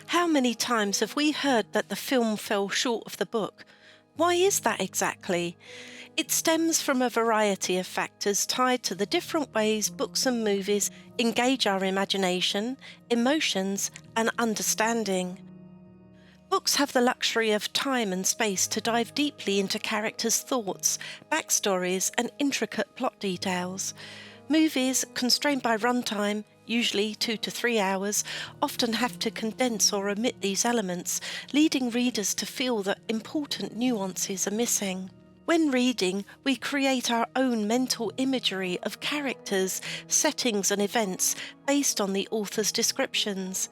How many times have we heard that the film fell short of the book? Why is that exactly? It stems from a variety of factors tied to the different ways books and movies engage our imagination, emotions, and understanding. Books have the luxury of time and space to dive deeply into characters' thoughts, backstories, and intricate plot details. Movies, constrained by runtime, usually 2 to 3 hours, often have to condense or omit these elements, leading readers to feel that important nuances are missing. When reading, we create our own mental imagery of characters, settings, and events based on the author's descriptions.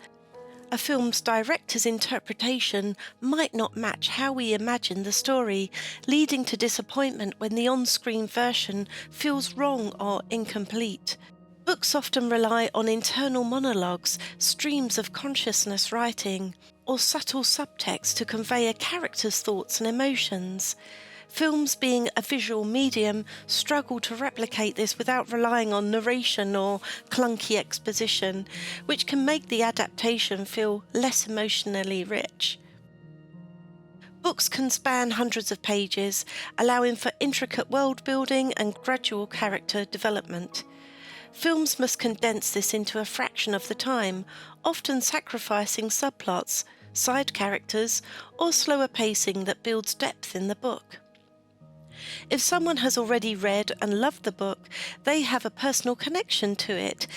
A film's director's interpretation might not match how we imagine the story, leading to disappointment when the on-screen version feels wrong or incomplete. Books often rely on internal monologues, streams of consciousness writing, or subtle subtext to convey a character's thoughts and emotions. Films, being a visual medium, struggle to replicate this without relying on narration or clunky exposition, which can make the adaptation feel less emotionally rich. Books can span hundreds of pages, allowing for intricate world building and gradual character development. Films must condense this into a fraction of the time, often sacrificing subplots, side characters, or slower pacing that builds depth in the book. If someone has already read and loved the book, they have a personal connection to it.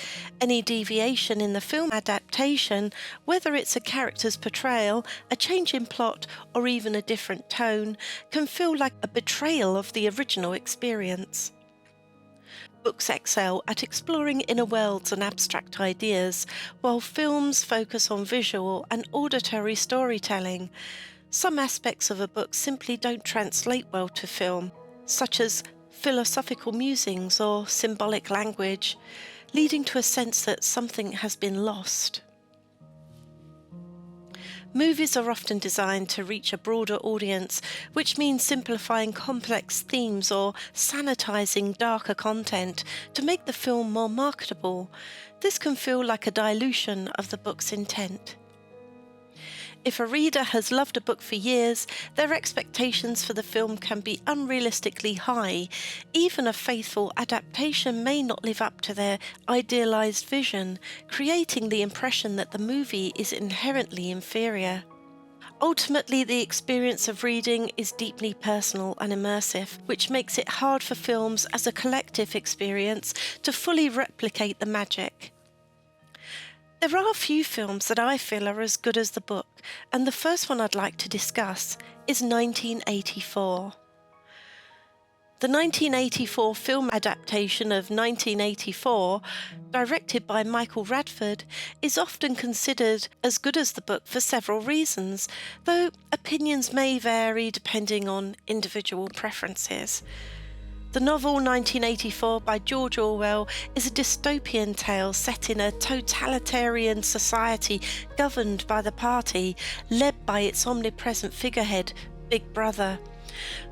Any deviation in the film adaptation, whether it's a character's portrayal, a change in plot, or even a different tone, can feel like a betrayal of the original experience. Books excel at exploring inner worlds and abstract ideas, while films focus on visual and auditory storytelling. Some aspects of a book simply don't translate well to film, such as philosophical musings or symbolic language, leading to a sense that something has been lost. Movies are often designed to reach a broader audience, which means simplifying complex themes or sanitizing darker content to make the film more marketable. This can feel like a dilution of the book's intent. If a reader has loved a book for years, their expectations for the film can be unrealistically high. Even a faithful adaptation may not live up to their idealized vision, creating the impression that the movie is inherently inferior. Ultimately, the experience of reading is deeply personal and immersive, which makes it hard for films as a collective experience to fully replicate the magic. There are a few films that I feel are as good as the book, and the first one I'd like to discuss is 1984. The 1984 film adaptation of 1984, directed by Michael Radford, is often considered as good as the book for several reasons, though opinions may vary depending on individual preferences. The novel 1984 by George Orwell is a dystopian tale set in a totalitarian society governed by the party, led by its omnipresent figurehead, Big Brother.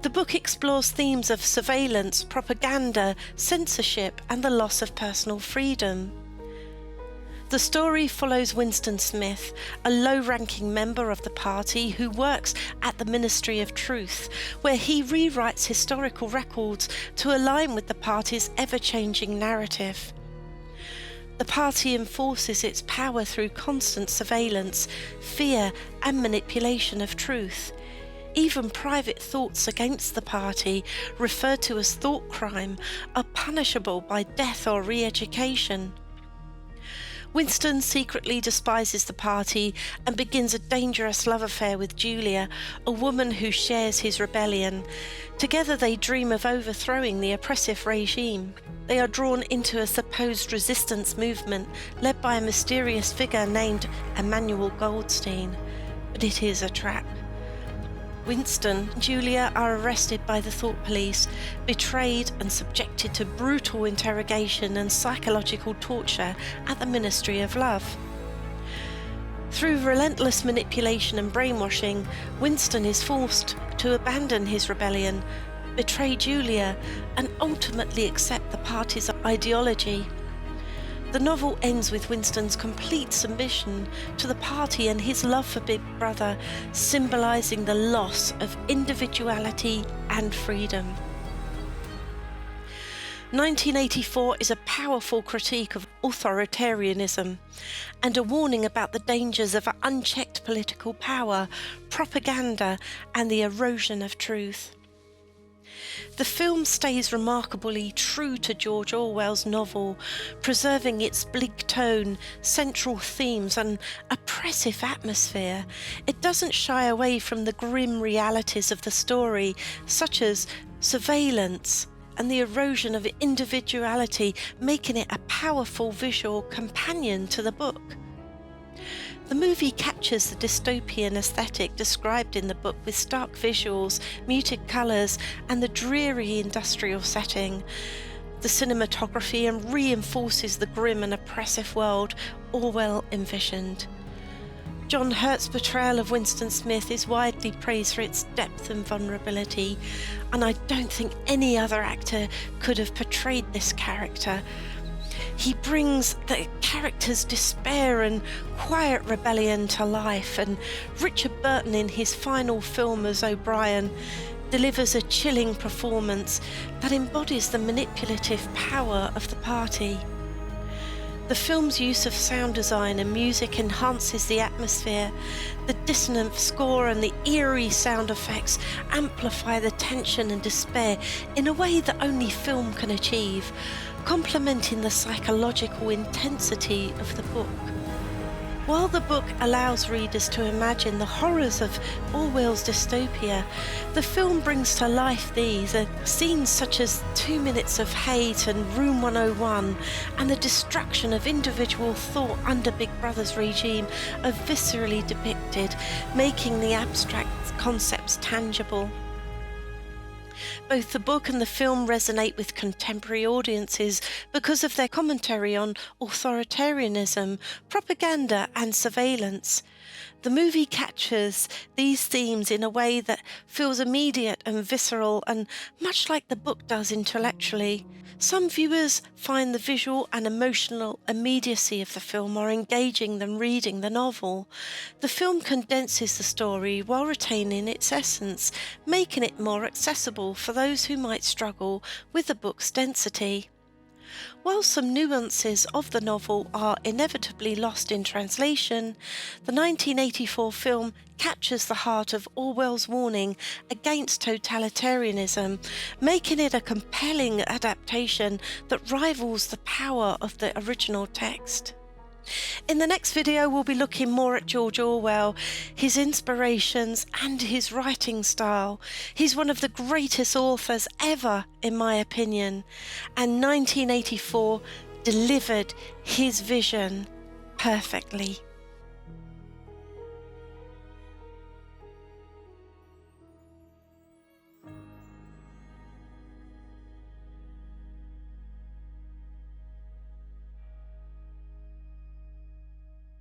The book explores themes of surveillance, propaganda, censorship, and the loss of personal freedom. The story follows Winston Smith, a low-ranking member of the party who works at the Ministry of Truth, where he rewrites historical records to align with the party's ever-changing narrative. The party enforces its power through constant surveillance, fear, and manipulation of truth. Even private thoughts against the party, referred to as thought crime, are punishable by death or re-education. Winston secretly despises the party and begins a dangerous love affair with Julia, a woman who shares his rebellion. Together they dream of overthrowing the oppressive regime. They are drawn into a supposed resistance movement led by a mysterious figure named Emmanuel Goldstein. But it is a trap. Winston and Julia are arrested by the thought police, betrayed and subjected to brutal interrogation and psychological torture at the Ministry of Love. Through relentless manipulation and brainwashing, Winston is forced to abandon his rebellion, betray Julia, and ultimately accept the party's ideology. The novel ends with Winston's complete submission to the party and his love for Big Brother, symbolising the loss of individuality and freedom. 1984 is a powerful critique of authoritarianism and a warning about the dangers of unchecked political power, propaganda, and the erosion of truth. The film stays remarkably true to George Orwell's novel, preserving its bleak tone, central themes, and oppressive atmosphere. It doesn't shy away from the grim realities of the story, such as surveillance and the erosion of individuality, making it a powerful visual companion to the book. The movie captures the dystopian aesthetic described in the book with stark visuals, muted colours, and the dreary industrial setting. The cinematography reinforces the grim and oppressive world Orwell envisioned. John Hurt's portrayal of Winston Smith is widely praised for its depth and vulnerability, and I don't think any other actor could have portrayed this character. He brings the character's despair and quiet rebellion to life, and Richard Burton, in his final film as O'Brien, delivers a chilling performance that embodies the manipulative power of the party. The film's use of sound design and music enhances the atmosphere. The dissonant score and the eerie sound effects amplify the tension and despair in a way that only film can achieve, complementing the psychological intensity of the book. While the book allows readers to imagine the horrors of Orwell's dystopia, the film brings to life these scenes such as 2 Minutes of Hate and Room 101, and the destruction of individual thought under Big Brother's regime are viscerally depicted, making the abstract concepts tangible. Both the book and the film resonate with contemporary audiences because of their commentary on authoritarianism, propaganda, and surveillance. The movie captures these themes in a way that feels immediate and visceral, and much like the book does intellectually. Some viewers find the visual and emotional immediacy of the film more engaging than reading the novel. The film condenses the story while retaining its essence, making it more accessible for those who might struggle with the book's density. While some nuances of the novel are inevitably lost in translation, the 1984 film captures the heart of Orwell's warning against totalitarianism, making it a compelling adaptation that rivals the power of the original text. In the next video, we'll be looking more at George Orwell, his inspirations and his writing style. He's one of the greatest authors ever, in my opinion, and 1984 delivered his vision perfectly.